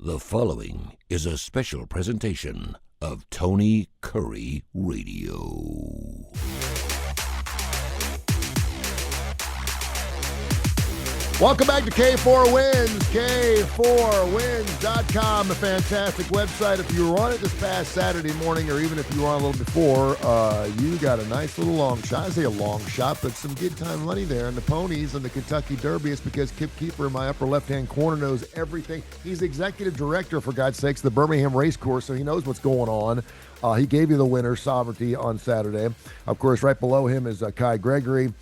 The following is a special presentation of Tony Kurre Radio. Welcome back to K4Wins, K4Wins.com, a fantastic website. If you were on it this past Saturday morning, or even if you were on a little before, you got a nice little long shot. I say a long shot, but some good time money there. And the ponies and the Kentucky Derby is because Kip Keeper in my upper left-hand corner knows everything. He's executive director, for God's sakes, the Birmingham Race Course, so he knows what's going on. He gave you the winner, Sovereignty, on Saturday. Of course, right below him is Kai Gregory.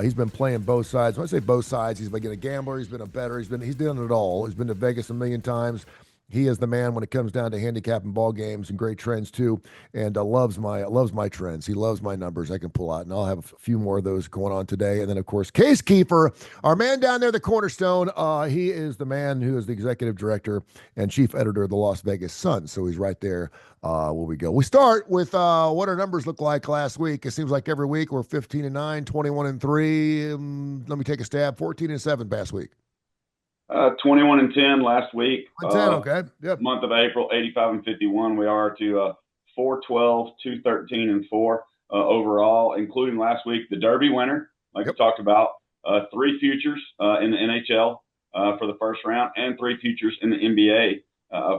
He's been playing both sides. When I say both sides, he's been a gambler, he's been a bettor, he's done it all. He's been to Vegas a million times. He is the man when it comes down to handicapping ball games and great trends too, and loves my trends. He loves my numbers I can pull out, and I'll have a few more of those going on today. And then, of course, Case Keeper, our man down there, the cornerstone. He is the man who is the executive director and chief editor of the Las Vegas Sun. So he's right there where we go. We start with what our numbers look like last week. It seems like every week we're 15-9, 21-3. Let me take a stab. 14-7 past week. 21-10 last week. 10, okay. Yep. Month of April, 85-51. We are to 4-12, 2-13-4 overall, including last week the Derby winner, like we talked about, 3 futures in the NHL for the first round, and 3 futures in the NBA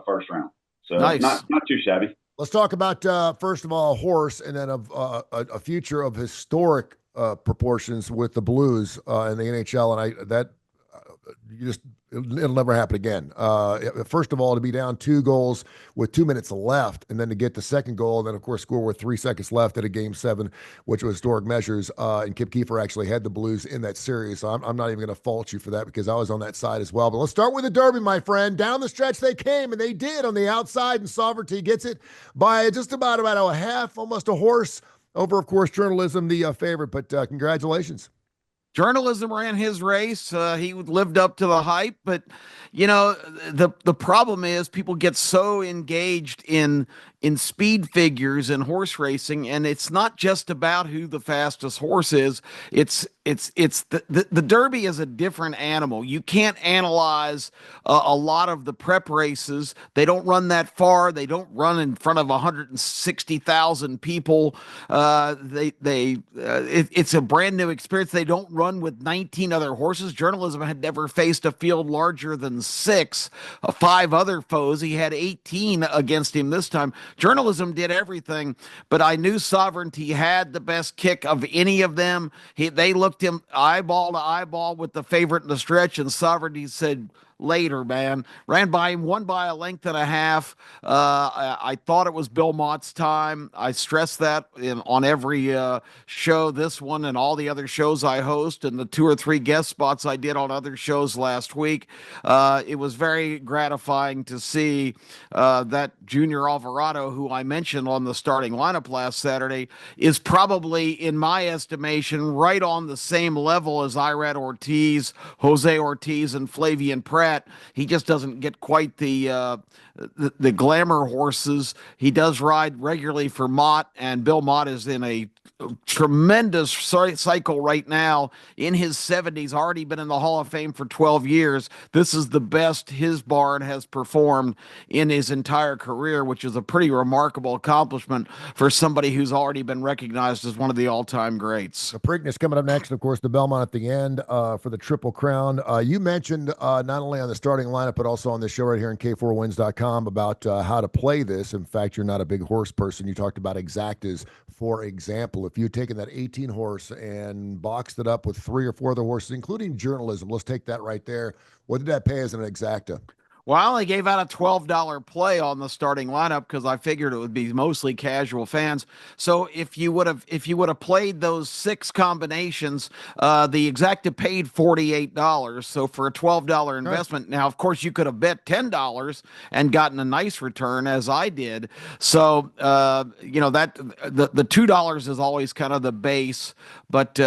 first round. So nice. Not too shabby. Let's talk about first of all a horse, and then a future of historic proportions with the Blues in the NHL, and it'll never happen again. First of all, to be down 2 goals with 2 minutes left, and then to get the second goal, and then, of course, score with 3 seconds left at a Game 7, which was historic measures. And Kip Keefer actually had the Blues in that series, so I'm not even going to fault you for that because I was on that side as well. But let's start with the Derby, my friend. Down the stretch they came, and they did on the outside, and Sovereignty gets it by just about a half, almost a horse over, of course, Journalism, the favorite. But congratulations. Journalism ran his race. He lived up to the hype, but the problem is people get so engaged in speed figures and horse racing, and it's not just about who the fastest horse is. It's the Derby is a different animal. You can't analyze a lot of the prep races. They don't run that far. They don't run in front of 160,000 people. It's a brand new experience. They don't run with 19 other horses. Journalism had never faced a field larger than 6, 5 other foes. He had 18 against him this time. Journalism did everything, but I knew Sovereignty had the best kick of any of them. They looked him eyeball to eyeball with the favorite in the stretch, and Sovereignty said, later, man. Ran by him, won by a length and a half. I thought it was Bill Mott's time. I stress that on every show, this one and all the other shows I host, and the 2 or 3 guest spots I did on other shows last week. It was very gratifying to see that Junior Alvarado, who I mentioned on the starting lineup last Saturday, is probably, in my estimation, right on the same level as Irad Ortiz, Jose Ortiz, and Flavian Pratt. He just doesn't get quite the glamour horses. He does ride regularly for Mott, and Bill Mott is in a tremendous cycle right now in his 70s, already been in the Hall of Fame for 12 years. This is the best his barn has performed in his entire career, which is a pretty remarkable accomplishment for somebody who's already been recognized as one of the all-time greats. The Preakness coming up next, and of course the Belmont at the end for the Triple Crown. You mentioned not only on the starting lineup but also on the show right here on K4Wins.com about how to play this. In fact, you're not a big horse person. You talked about exactas, for example. If you had taken that 18 horse and boxed it up with 3 or 4 other horses, including Journalism, let's take that right there. What did that pay as an exacta? Well, I only gave out a $12 play on the starting lineup because I figured it would be mostly casual fans. So if you would have played those 6 combinations, the exacta paid $48. So for a $12 investment, now of course you could have bet $10 and gotten a nice return, as I did. So that the $2 is always kind of the base, but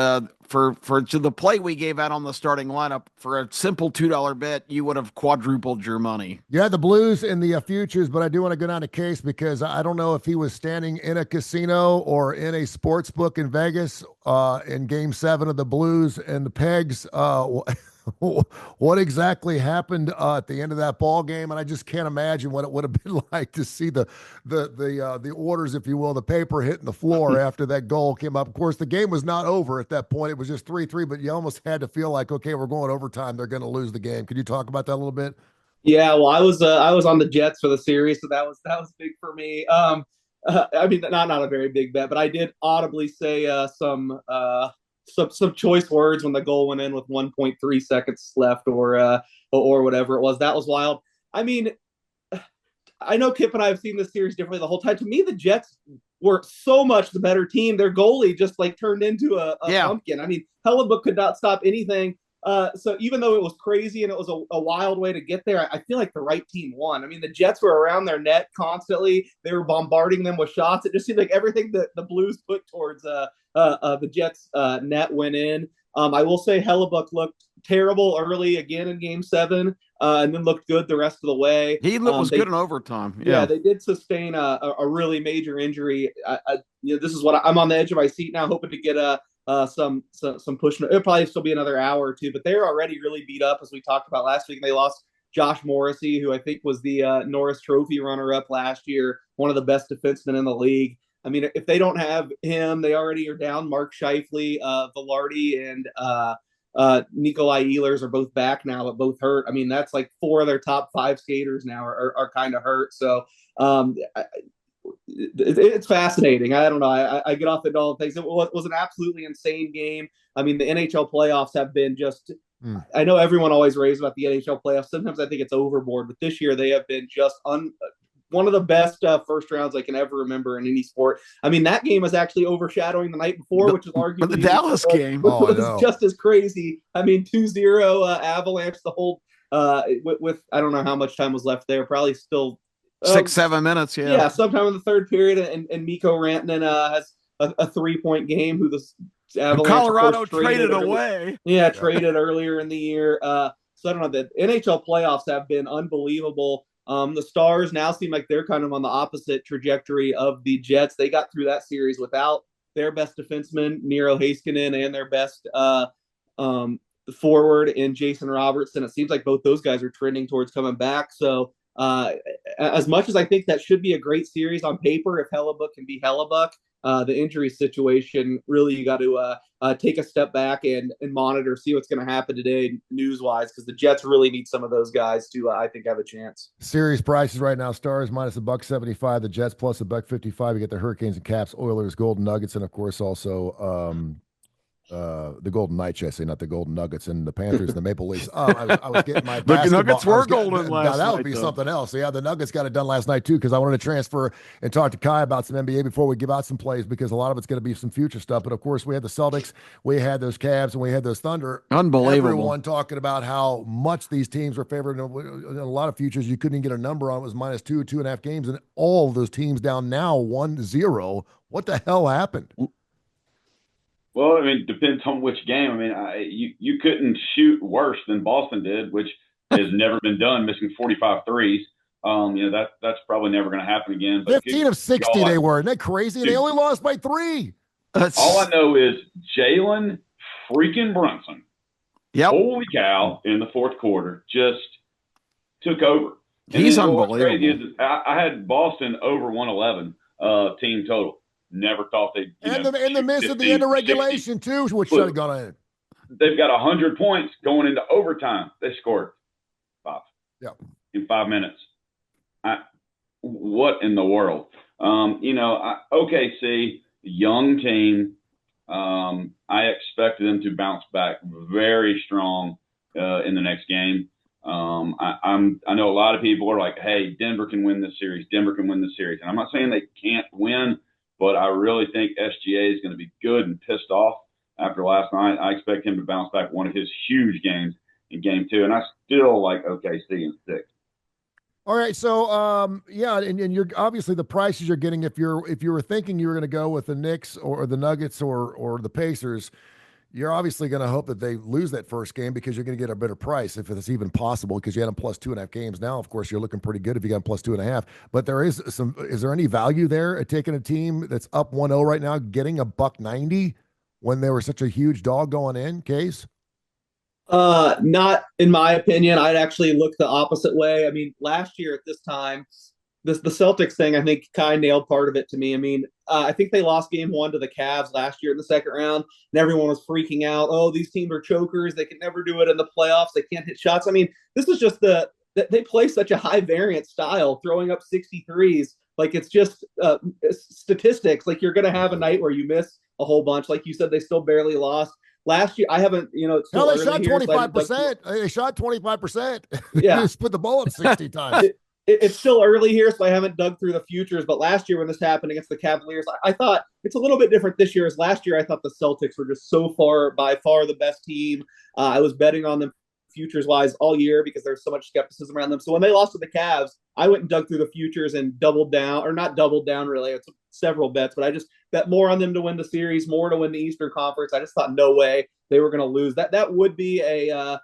for the play we gave out on the starting lineup, for a simple $2 bet, you would have quadrupled your money. You had the Blues in the futures, but I do want to go down to Case because I don't know if he was standing in a casino or in a sports book in Vegas in Game 7 of the Blues and the Pegs. what exactly happened at the end of that ball game, and I just can't imagine what it would have been like to see the orders, if you will, the paper hitting the floor after that goal came up. Of course, the game was not over at that point; it was just 3-3. But you almost had to feel like, okay, we're going overtime; they're going to lose the game. Could you talk about that a little bit? Yeah, well, I was on the Jets for the series, so that was big for me. I mean, not a very big bet, but I did audibly say some choice words when the goal went in with 1.3 seconds left, or whatever it was. That was wild. I mean, I know Kip and I have seen this series differently the whole time. To me, the Jets were so much the better team. Their goalie just like turned into a pumpkin. I mean, Hellebuck could not stop anything. So even though it was crazy and it was a wild way to get there, I feel like the right team won. I mean, the Jets were around their net constantly. They were bombarding them with shots. It just seemed like everything that the Blues put towards the Jets net went in. I will say Hellebuck looked terrible early again in Game 7, and then looked good the rest of the way. He was good in overtime. Yeah, they did sustain a really major injury. This is what I'm on the edge of my seat now, hoping to get some push. It'll probably still be another hour or two, but they're already really beat up, as we talked about last week. And they lost Josh Morrissey, who I think was the Norris Trophy runner-up last year, one of the best defensemen in the league. I mean, if they don't have him, they already are down. Mark Scheifele, Velarde, and Nikolai Ehlers are both back now, but both hurt. I mean, that's like 4 of their top 5 skaters now are kind of hurt. So it's fascinating. I don't know. I get off into all the things. It was an absolutely insane game. I mean, the NHL playoffs have been just. I know everyone always raves about the NHL playoffs. Sometimes I think it's overboard, but this year they have been just one of the best first rounds I can ever remember in any sport. I mean, that game was actually overshadowing the night before, which is arguably the Dallas game. Was just as crazy. I mean, 2-0 Avalanche. The whole with I don't know how much time was left there. Probably still 6-7 minutes. Yeah, sometime in the third period, and Mikko Rantanen has a 3-point game. Who the Avalanche, Colorado traded away. Yeah, traded earlier in the year. So I don't know. The NHL playoffs have been unbelievable. The Stars now seem like they're kind of on the opposite trajectory of the Jets. They got through that series without their best defenseman, Miro Heiskanen, and their best forward in Jason Robertson. It seems like both those guys are trending towards coming back. So as much as I think that should be a great series on paper, if Hellebuck can be Hellebuck, the injury situation, really you got to take a step back and monitor, see what's going to happen today news-wise, because the Jets really need some of those guys to, I think, have a chance. Series prices right now: Stars minus $1.75, the Jets plus $1.55. You get the Hurricanes and Caps, Oilers, Golden Nuggets, and of course also the Golden Knights, I say, not the Golden Nuggets, and the Panthers and the Maple Leafs. I was getting my the Nuggets were golden last night. That would be something else. Yeah, the Nuggets got it done last night too, because I wanted to transfer and talk to Kai about some NBA before we give out some plays, because a lot of it's going to be some future stuff. But of course, we had the Celtics, we had those Cavs, and we had those Thunder. Unbelievable. Everyone talking about how much these teams were favored. In a lot of futures, you couldn't even get a number on. It was -2, 2.5 games, and all of those teams down now 1-0. What the hell happened? Well, I mean, it depends on which game. I mean, you couldn't shoot worse than Boston did, which has never been done, missing 45 threes. That's probably never going to happen again. But 15 of 60 they were. Isn't that crazy? Dude, they only lost by 3. All I know is Jalen freaking Brunson. Yep. Holy cow, in the fourth quarter, just took over. And he's unbelievable. What's crazy is I had Boston over 111 team total. Never thought they'd. The miss at the end of regulation, 60. Too, which should have gone in. They've got 100 points going into overtime. They scored 5 in 5 minutes. What in the world? OKC, young team. I expected them to bounce back very strong in the next game. I know a lot of people are like, hey, Denver can win this series. Denver can win this series. And I'm not saying they can't win, but I really think SGA is going to be good and pissed off after last night. I expect him to bounce back one of his huge games in game 2. And I still like OKC in 6. All right. So, and you're obviously the prices you're getting, if you were thinking you were going to go with the Knicks or the Nuggets or the Pacers, you're obviously going to hope that they lose that first game, because you're going to get a better price if it's even possible, because you had them plus 2.5 games. Now, of course, you're looking pretty good if you got them plus 2.5. But is there any value there at taking a team that's up 1-0 right now, getting $1.90 when they were such a huge dog going in, Case? Not in my opinion. I'd actually look the opposite way. I mean, last year at this time, the Celtics thing, I think Kai nailed part of it to me. I mean, I think they lost game one to the Cavs last year in the second round, and everyone was freaking out. Oh, these teams are chokers. They can never do it in the playoffs. They can't hit shots. I mean, this is just they play such a high variance style, throwing up 63s. Like it's just statistics. Like you're going to have a night where you miss a whole bunch. Like you said, they still barely lost. Last year, I haven't, it's still No, they shot here, 25%. They shot 25%. Yeah. Just put the ball up 60 times. It's still early here, so I haven't dug through the futures. But last year when this happened against the Cavaliers, I thought it's a little bit different this year. As last year, I thought the Celtics were just by far the best team. I was betting on them futures-wise all year because there's so much skepticism around them. So when they lost to the Cavs, I went and dug through the futures and doubled down, or not doubled down really. It's several bets, but I just bet more on them to win the series, more to win the Eastern Conference. I just thought no way they were going to lose. That would be a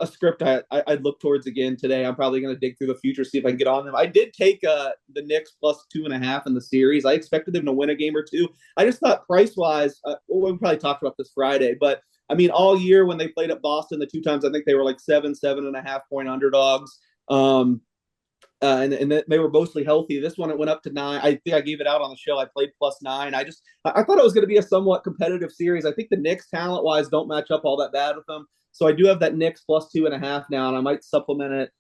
script I'd look towards again today. I'm probably going to dig through the future, see if I can get on them. I did take the Knicks plus 2.5 in the series. I expected them to win a game or two. I just thought price-wise, we probably talked about this Friday, but I mean, all year when they played at Boston, the two times I think they were like 7.5 point underdogs. And they were mostly healthy. This one, it went up to 9. I think I gave it out on the show. I played plus 9. I thought it was going to be a somewhat competitive series. I think the Knicks talent-wise don't match up all that bad with them. So I do have that Knicks plus 2.5 now, and I might supplement it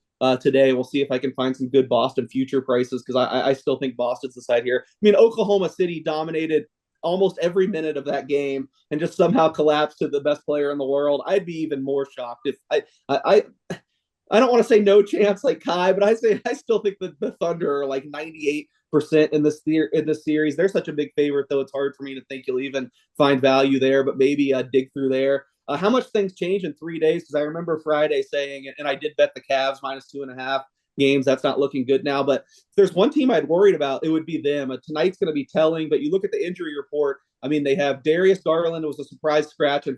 today. We'll see if I can find some good Boston future prices because I still think Boston's the side here. I mean, Oklahoma City dominated almost every minute of that game and just somehow collapsed to the best player in the world. I'd be even more shocked if I don't want to say no chance like Kai, but I still think that the Thunder are like 98% in this series. They're such a big favorite, though it's hard for me to think you'll even find value there, but maybe dig through there. How much things change in 3 days? Because I remember Friday saying, and I did bet the Cavs minus 2.5 games. That's not looking good now. But if there's one team I'd worried about, it would be them. Tonight's going to be telling, but you look at the injury report. I mean, they have Darius Garland. It was a surprise scratch in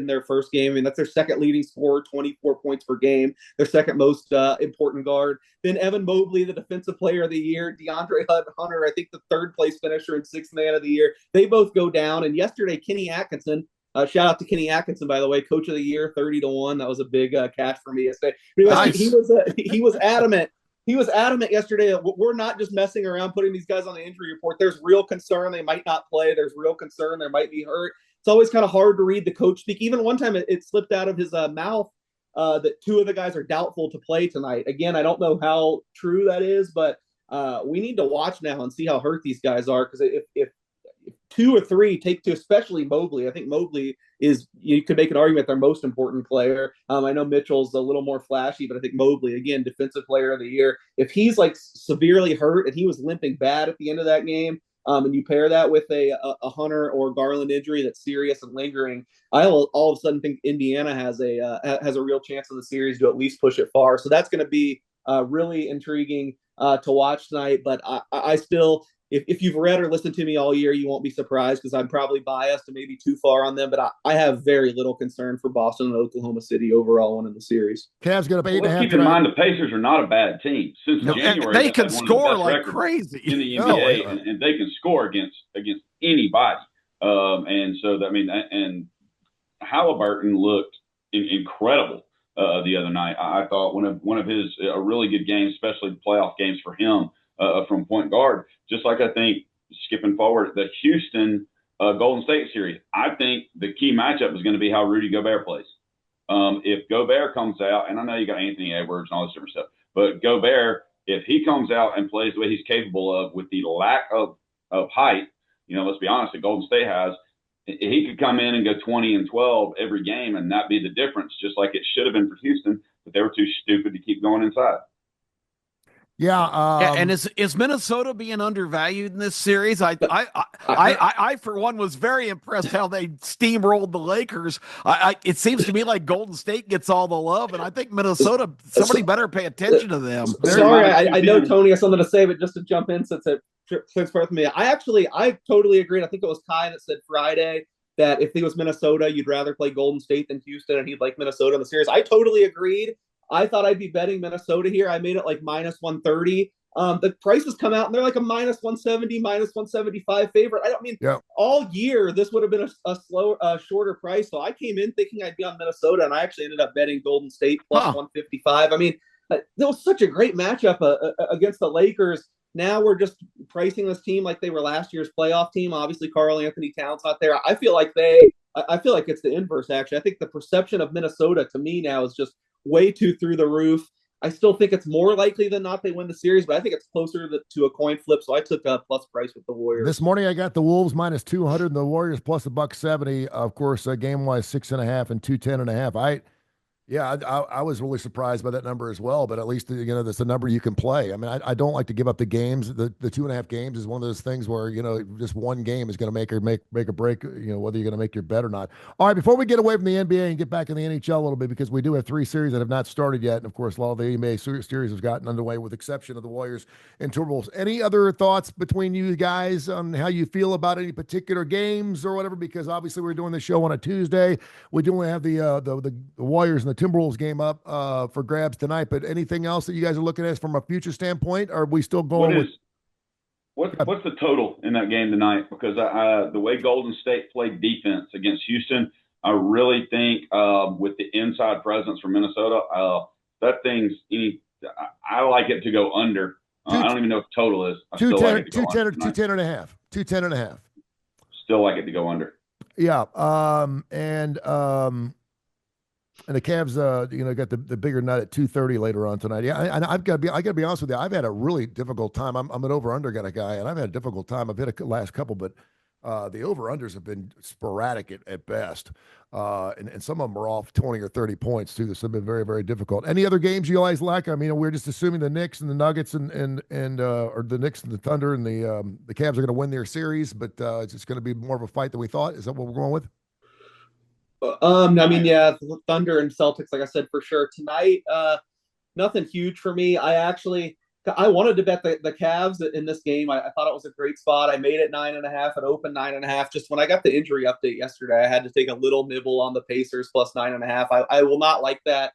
their first game. I mean, that's their second leading scorer, 24 points per game, their second most important guard. Then Evan Mobley, the defensive player of the year. DeAndre Hunter, I think the third place finisher and sixth man of the year. They both go down. And yesterday, Kenny Atkinson, shout out to Kenny Atkinson, by the way, coach of the year, 30-1. That was a big cash for me yesterday. Nice. He was adamant. He was adamant yesterday that we're not just messing around putting these guys on the injury report. There's real concern they might not play. There's real concern there might be hurt. It's always kind of hard to read the coach speak. Even one time it slipped out of his mouth that two of the guys are doubtful to play tonight. Again, I don't know how true that is, but we need to watch now and see how hurt these guys are, because if 2 or 3 take to, especially Mobley. I think Mobley is, you could make an argument, their most important player. I know Mitchell's a little more flashy, but I think Mobley, again, defensive player of the year. If he's like severely hurt and he was limping bad at the end of that game, and you pair that with a Hunter or Garland injury that's serious and lingering, I all of a sudden think Indiana has a real chance in the series to at least push it far. So that's going to be really intriguing to watch tonight. But I still, if you've read or listened to me all year, you won't be surprised because I'm probably biased and maybe too far on them. But I have very little concern for Boston and Oklahoma City overall winning the series. Cavs got up 8.5. Let's keep in mind the Pacers are not a bad team. Since January, they can score like crazy in the NBA, and they can score against anybody. And so and Halliburton looked incredible the other night. I thought one of his a really good game, especially the playoff games for him. From point guard, just like I think, skipping forward, the Houston Golden State series, I think the key matchup is going to be how Rudy Gobert plays. If Gobert comes out, and I know you got Anthony Edwards and all this different stuff, but Gobert, if he comes out and plays the way he's capable of with the lack of height, let's be honest, that Golden State has, he could come in and go 20 and 12 every game and not be the difference, just like it should have been for Houston, but they were too stupid to keep going inside. Yeah, and is Minnesota being undervalued in this series? I for one was very impressed how they steamrolled the Lakers. It seems to me like Golden State gets all the love, and I think Minnesota, somebody better pay attention to them. Sorry, I know Tony has something to say, but just to jump in since for me, I totally agreed. I think it was Kai that said Friday that if he was Minnesota, you'd rather play Golden State than Houston, and he'd like Minnesota in the series. I totally agreed. I thought I'd be betting Minnesota here. I made it like minus 130. The prices come out and they're like a minus 170, minus 175 favorite. All year this would have been a shorter price. So I came in thinking I'd be on Minnesota, and I actually ended up betting Golden State plus 155. I mean, that was such a great matchup against the Lakers. Now we're just pricing this team like they were last year's playoff team. Obviously, Karl Anthony Towns not there. I feel like it's the inverse, actually. I think the perception of Minnesota to me now is just way too through the roof. I still think it's more likely than not they win the series, but I think it's closer to a coin flip. So I took a plus price with the Warriors. This morning I got the Wolves minus 200 and the Warriors plus $170. Of course, game wise 6.5 and 210.5. I was really surprised by that number as well, but at least, that's a number you can play. I mean, I don't like to give up the games. The 2.5 games is one of those things where, just one game is going to make or break, whether you're going to make your bet or not. All right, before we get away from the NBA and get back in the NHL a little bit, because we do have 3 series that have not started yet. And of course, a lot of the NBA series have gotten underway with exception of the Warriors and Timberwolves. Any other thoughts between you guys on how you feel about any particular games or whatever? Because obviously we're doing the show on a Tuesday. We do only have the Warriors and the Timberwolves game up for grabs tonight, but anything else that you guys are looking at from a future standpoint? Or are we still going what's the total in that game tonight? Because the way Golden State played defense against Houston, I really think with the inside presence from Minnesota, that thing's I like it to go under. I don't even know what the total is. 210 or 210.5. 210.5. Still like it to go under. Yeah. And the Cavs, got the bigger nut at 2:30 later on tonight. Yeah, and I got to be honest with you. I've had a really difficult time. I'm an over/under kind of guy, and I've had a difficult time. I've hit a last couple, but the over/unders have been sporadic at best, and some of them are off 20 or 30 points too. This has been very, very difficult. Any other games you guys like? I mean, we're just assuming the Knicks and the Nuggets or the Knicks and the Thunder and the Cavs are going to win their series, but it's just going to be more of a fight than we thought. Is that what we're going with? Thunder and Celtics, like I said, for sure. Tonight, nothing huge for me. I wanted to bet the Cavs in this game. I thought it was a great spot. I made it 9.5. It opened 9.5. Just when I got the injury update yesterday, I had to take a little nibble on the Pacers plus 9.5. I will not like that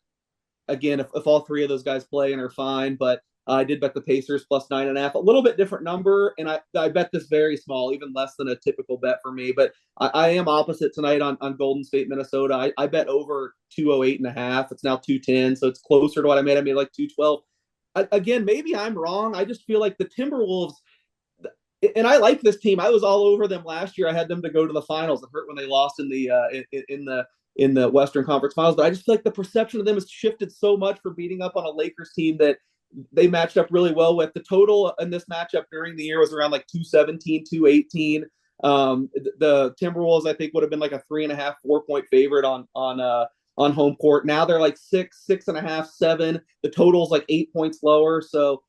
again if all 3 of those guys play and are fine, but I did bet the Pacers plus 9.5, a little bit different number. And I bet this very small, even less than a typical bet for me, but I am opposite tonight on Golden State, Minnesota. I bet over 208.5. It's now 210. So it's closer to what I made. I made like 212. Again, maybe I'm wrong. I just feel like the Timberwolves, and I like this team. I was all over them last year. I had them to go to the finals. It hurt when they lost in the Western Conference Finals, but I just feel like the perception of them has shifted so much for beating up on a Lakers team that they matched up really well with. The total in this matchup during the year was around like 217, 218. The Timberwolves, I think, would have been like a 3.5, 4-point favorite on home court. Now they're like 6.5, 7. The total's like 8 points lower. So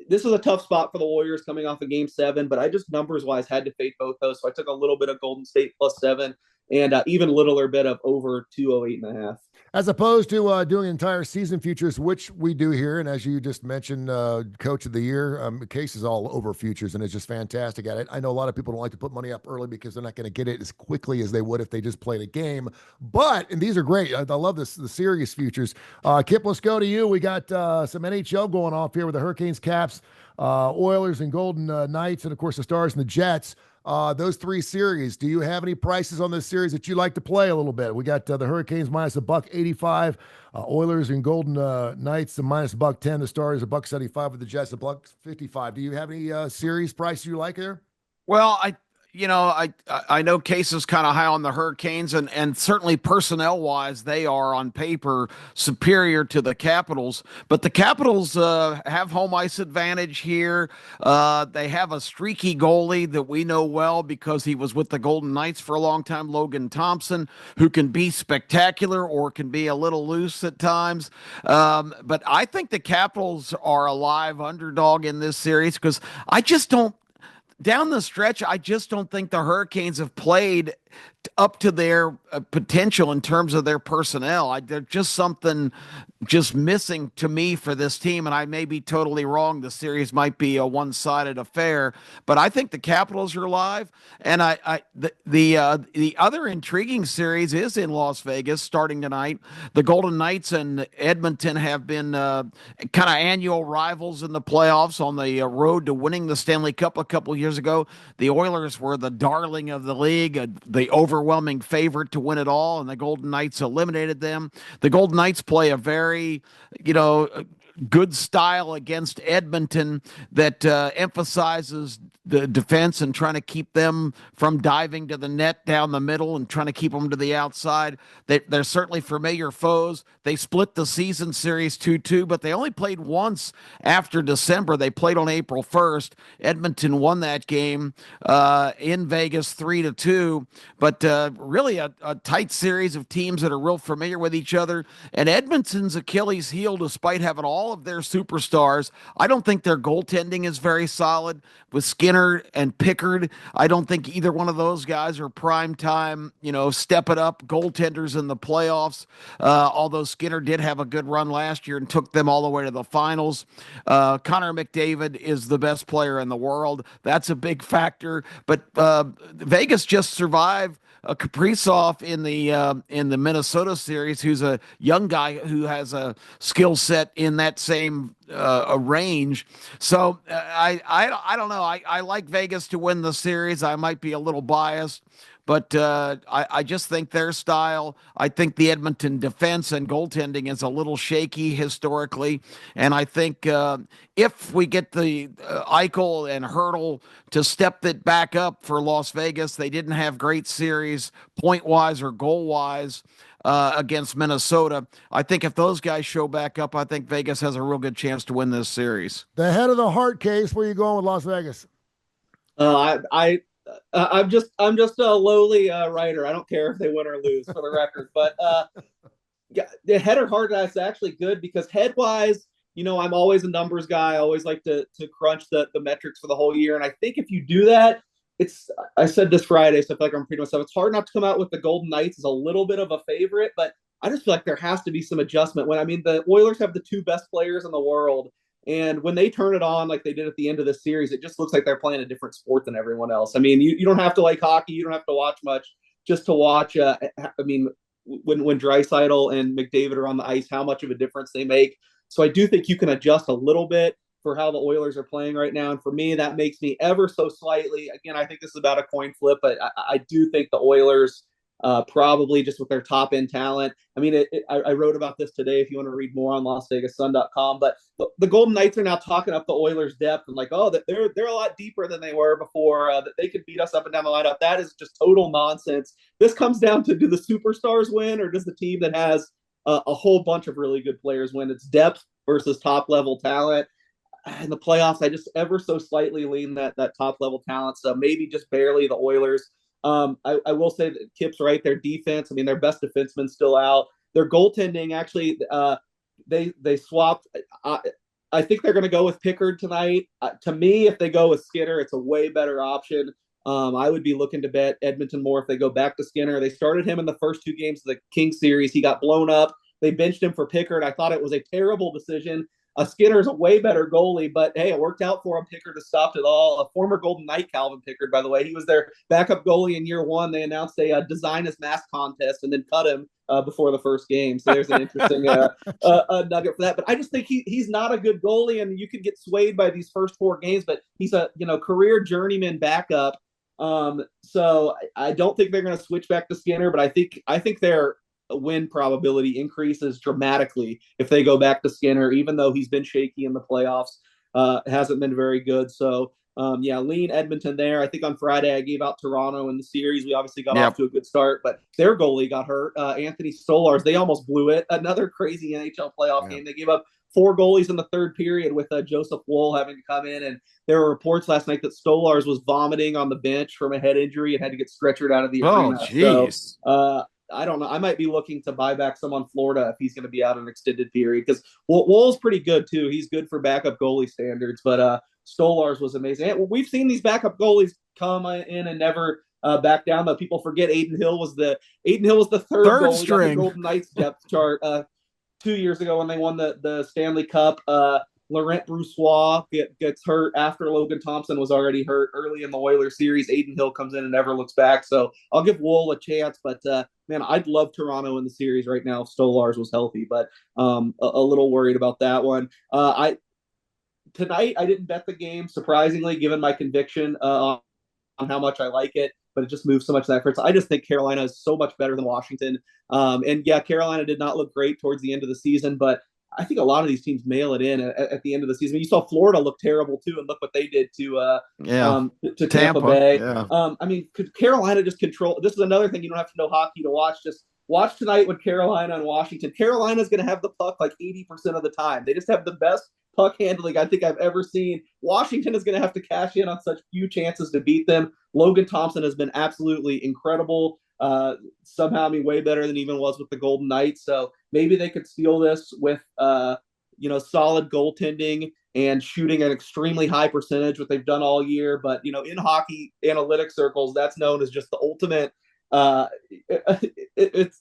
this is a tough spot for the Warriors coming off of Game 7, but I just numbers wise had to fade both those. So I took a little bit of Golden State plus 7 and even a littler bit of over 208.5. As opposed to doing entire season futures, which we do here. And as you just mentioned, Coach of the Year, Case is all over futures and is just fantastic at it. I know a lot of people don't like to put money up early because they're not going to get it as quickly as they would if they just played a game. And these are great. I love the series futures. Kip, let's go to you. We got some NHL going off here with the Hurricanes, Caps, Oilers, and Golden Knights, and of course the Stars and the Jets. Those 3 series, do you have any prices on this series that you like to play a little bit? We got the Hurricanes minus $1.85, Oilers and Golden Knights minus $1.10, the Stars $1.75 with the Jets $1.55. Do you have any series price you like there? Well, I know Case is kind of high on the Hurricanes, and certainly personnel-wise, they are on paper superior to the Capitals. But the Capitals have home ice advantage here. They have a streaky goalie that we know well because he was with the Golden Knights for a long time, Logan Thompson, who can be spectacular or can be a little loose at times. But I think the Capitals are a live underdog in this series because I just don't. Down the stretch, I just don't think the Hurricanes have played up to their potential in terms of their personnel. There's just something just missing to me for this team, and I may be totally wrong. The series might be a one-sided affair, but I think the Capitals are live. And the other intriguing series is in Las Vegas starting tonight. The Golden Knights and Edmonton have been kind of annual rivals in the playoffs on the road to winning the Stanley Cup a couple years ago. The Oilers were the darling of the league, the overwhelming favorite to win it all, and the Golden Knights eliminated them. The Golden Knights play a very, good style against Edmonton that emphasizes the defense and trying to keep them from diving to the net down the middle and trying to keep them to the outside. They're certainly familiar foes. They split the season series 2-2, but they only played once after December. They played on April 1st. Edmonton won that game in Vegas 3-2, but really a tight series of teams that are real familiar with each other. And Edmonton's Achilles heel, despite having all of their superstars, I don't think their goaltending is very solid with Skinner and Pickard. I don't think either one of those guys are prime time, step it up goaltenders in the playoffs. Although Skinner did have a good run last year and took them all the way to the finals. Connor McDavid is the best player in the world. That's a big factor. But Vegas just survived Kaprizov in the Minnesota series, who's a young guy who has a skill set in that same range. So I don't know. I like Vegas to win the series. I might be a little biased, but I just think their style. I think the Edmonton defense and goaltending is a little shaky historically, and I think if we get the Eichel and Hurdle to step it back up for Las Vegas, they didn't have great series point-wise or goal-wise against Minnesota. I think if those guys show back up, I think Vegas has a real good chance to win this series. The head of the heart case, where are you going with Las Vegas? I'm just a lowly writer. I don't care if they win or lose, for the record. But yeah, the head or heart is actually good because head-wise, I'm always a numbers guy. I always like to crunch the metrics for the whole year. And I think if you do that, I said this Friday, so I feel like I'm repeating myself. It's hard not to come out with the Golden Knights as a little bit of a favorite, but I just feel like there has to be some adjustment. The Oilers have the two best players in the world, and when they turn it on like they did at the end of the series, it just looks like they're playing a different sport than everyone else. You don't have to like hockey. You don't have to watch much just to watch. When Draisaitl and McDavid are on the ice, how much of a difference they make. So I do think you can adjust a little bit for how the Oilers are playing right now. And for me, that makes me ever so slightly, again, I think this is about a coin flip, but I do think the Oilers probably just with their top end talent. I wrote about this today if you want to read more on LasVegasSun.com, but the Golden Knights are now talking up the Oilers depth and like, they're a lot deeper than they were before, that they could beat us up and down the lineup. That is just total nonsense. This comes down to, do the superstars win, or does the team that has a whole bunch of really good players win? It's depth versus top level talent. In the playoffs, I just ever so slightly lean that top level talent. So maybe just barely the Oilers. I will say that Kip's right. Their defense, their best defenseman's still out. Their goaltending, actually, they swapped. I think they're going to go with Pickard tonight. To me, if they go with Skinner, it's a way better option. I would be looking to bet Edmonton more if they go back to Skinner. They started him in the first two games of the Kings series. He got blown up. They benched him for Pickard. I thought it was a terrible decision. Skinner's a way better goalie, but hey, it worked out for him. Pickard has stopped it all. A former Golden Knight, Calvin Pickard, by the way, he was their backup goalie in year one. They announced a design his mask contest and then cut him before the first game. So there's an interesting nugget for that. But I just think he's not a good goalie, and you could get swayed by these first four games. But he's a career journeyman backup. So I don't think they're going to switch back to Skinner, but I think their win probability increases dramatically if they go back to Skinner, even though he's been shaky in the playoffs, hasn't been very good. So lean Edmonton there. I think on Friday I gave out Toronto in the series. We obviously got off to a good start, but their goalie got hurt. Anthony Stolarz, they almost blew it. Another crazy NHL playoff game. They gave up 4 goalies in the third period with Joseph Woll having to come in. And there were reports last night that Stolarz was vomiting on the bench from a head injury and had to get stretchered out of the arena. Oh, jeez. So, I don't know. I might be looking to buy back some on Florida if he's going to be out an extended period, because Woll's pretty good too. He's good for backup goalie standards, but Stolarz was amazing. And we've seen these backup goalies come in and never back down. But people forget Aiden Hill was the third goalie on the Golden Knights depth chart 2 years ago when they won the Stanley Cup. Laurent Brossoit gets hurt after Logan Thompson was already hurt early in the Oilers series. Aiden Hill comes in and never looks back. So I'll give Wool a chance. But, man, I'd love Toronto in the series right now if Stolarz was healthy. But a little worried about that one. Tonight, I didn't bet the game, surprisingly, given my conviction on how much I like it. But it just moves so much that hurts. I just think Carolina is so much better than Washington. And, yeah, Carolina did not look great towards the end of the season. But I think a lot of these teams mail it in at the end of the season. You saw Florida look terrible too, and look what they did to Tampa Bay. Yeah. I mean, could Carolina just control? This is another thing you don't have to know hockey to watch. Just watch tonight with Carolina and Washington. Carolina's going to have the puck like 80% of the time. They just have the best puck handling I think I've ever seen. Washington is going to have to cash in on such few chances to beat them. Logan Thompson has been absolutely incredible. Somehow, I mean, way better than even was with the Golden Knights. So maybe they could steal this with, solid goaltending and shooting an extremely high percentage, what they've done all year. But, in hockey analytic circles, that's known as just the ultimate. It's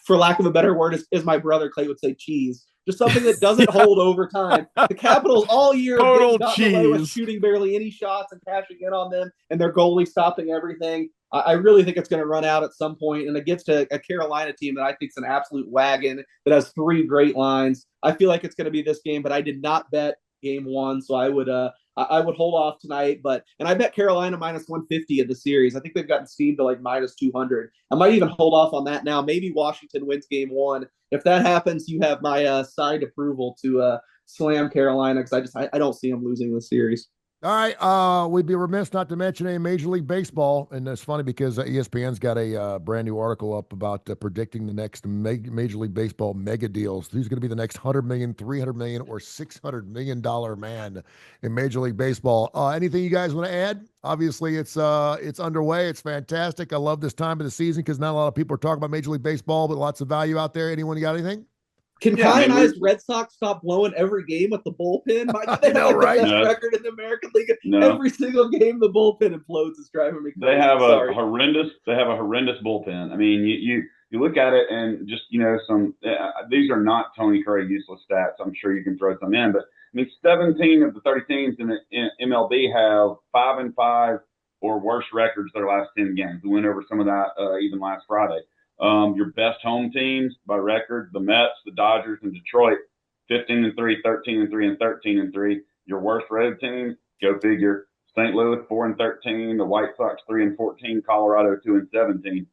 for lack of a better word, as my brother Clay would say, cheese. Just something that doesn't hold over time. The Capitals all year have gotten away with shooting barely any shots and cashing in on them, and their goalie stopping everything. I really think it's going to run out at some point, and it gets to a Carolina team that I think is an absolute wagon that has three great lines. I feel like it's going to be this game, but I did not bet game one, so I would hold off tonight. And I bet Carolina minus 150 in the series. I think they've gotten steamed to like minus 200. I might even hold off on that now. Maybe Washington wins game one. If that happens, you have my signed approval to slam Carolina because I don't see them losing the series. All right, we'd be remiss not to mention a Major League Baseball, and it's funny because ESPN's got a brand new article up about predicting the next Major League Baseball mega deals. Who's going to be the next $100 million, $300 million, or $600 million man in Major League Baseball? Anything you guys want to add? Obviously, it's underway. It's fantastic. I love this time of the season because not a lot of people are talking about Major League Baseball, but lots of value out there. Anyone got anything? Can Kai and I's Red Sox stop blowing every game with the bullpen? They have the best record in the American League. Every single game, the bullpen implodes. It's driving me crazy. They have a horrendous bullpen. I mean, you look at it and just these are not Tony Kurre useless stats. I'm sure you can throw some in, but I mean, 17 of the 30 teams in MLB have 5-5 or worse records their last 10 games. We went over some of that even last Friday. Your best home teams by record, the Mets, the Dodgers, and Detroit, 15-3, 13-3, and 13-3. Your worst road teams, go figure, St. Louis 4-13, the White Sox 3-14, Colorado 2-17.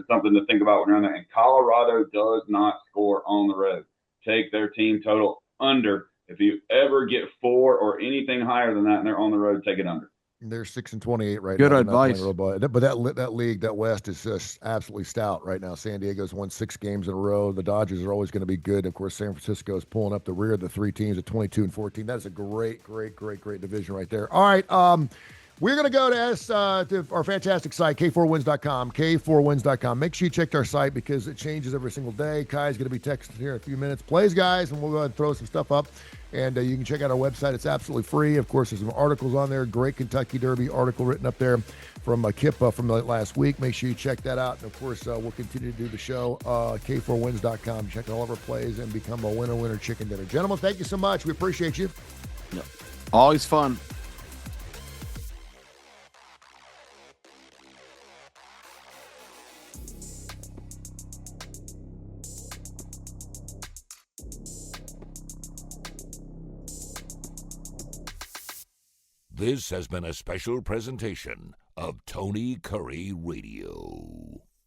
Something to think about when you're on there. And Colorado does not score on the road. Take their team total under. If you ever get 4 or anything higher than that and they're on the road, take it under. They're 6-28 right now. Good advice. But that league, that West is just absolutely stout right now. San Diego's won 6 games in a row. The Dodgers are always going to be good. Of course, San Francisco is pulling up the rear of the 3 teams at 22-14. That is a great division right there. All right, we're going to go to our fantastic site, K4Wins.com, K4Wins.com. Make sure you check our site because it changes every single day. Kai's going to be texting here in a few minutes. Plays, guys, and we'll go ahead and throw some stuff up. And you can check out our website. It's absolutely free. Of course, there's some articles on there. Great Kentucky Derby article written up there from Kip from last week. Make sure you check that out. And, of course, we'll continue to do the show. K4Wins.com. Check all of our plays and become a winner chicken dinner. Gentlemen, thank you so much. We appreciate you. Yep. Always fun. This has been a special presentation of Tony Kurre Radio.